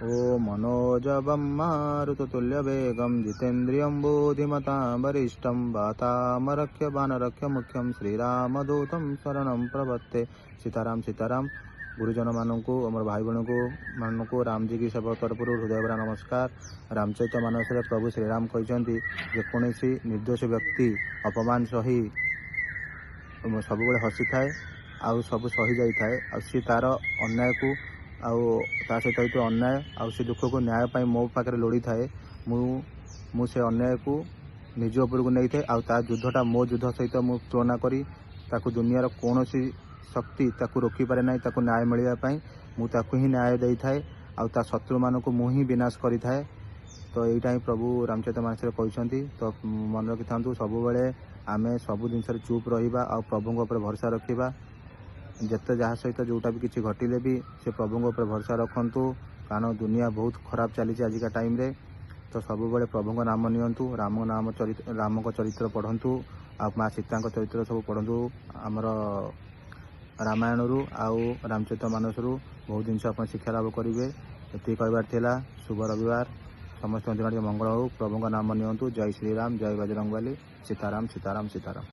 ओ मनोजवं मारुततुल्यवेगं जितेन्द्रियं बुद्धिमतां वरिष्ठं वातामरक्ष्य बाणरक्ष्य मुख्यं श्रीरामदूतं शरणं प्रपत्ते। सीताराम सीताराम। गुरुजन मानू आम भाई बहन को मानू राम जी की सेवा तरफ हृदय भरा नमस्कार। रामचरित मानस प्रभु श्रीराम कहते जेकोसी निर्दोष व्यक्ति अपमान सही सब हसी थाए आउ सब सही जाए सी तार अन्याय को ता सहित अन्याय से दुख को न्याय पाई मो पाखे लोड़ी थाए मु से अन्याय को निज उपर को नहीं थाए आ युद्धटा मो युद्ध सहित मु तुलना करी ताकू दुनियार कौन सी शक्ति ताकू रोकी पारे ना ताकू न्याय मिलवाई मुझे ही न्याय दे थाए आ शत्रु मानक मु ही विनाश करी थाए। तो यहीटा ही प्रभु रामचरित मानस कहते तो मन रखि था सब बेले आम सब जिन चुप रहा आ प्रभु भरोसा रखा जिते जहाँ सहित जोटा भी किसी घटिले भी से प्रभु भरोसा रखु कारण दुनिया बहुत खराब चली आजिका टाइम रे। तो सब बेले प्रभु नाम नियंतु राम चरित्र पढ़ु आ माँ सीता चरित्र सब पढ़ु आमर रामायण रु आउ रामचरित मानस रु बहुत जिन शिक्षा लाभ करेंगे। ये कहबार शुभ रविवार समस्त दिन मंगल हो। प्रभु नाम नियंतु। जय श्रीराम जय बजरंगबली। सीताराम सीताराम सीताराम।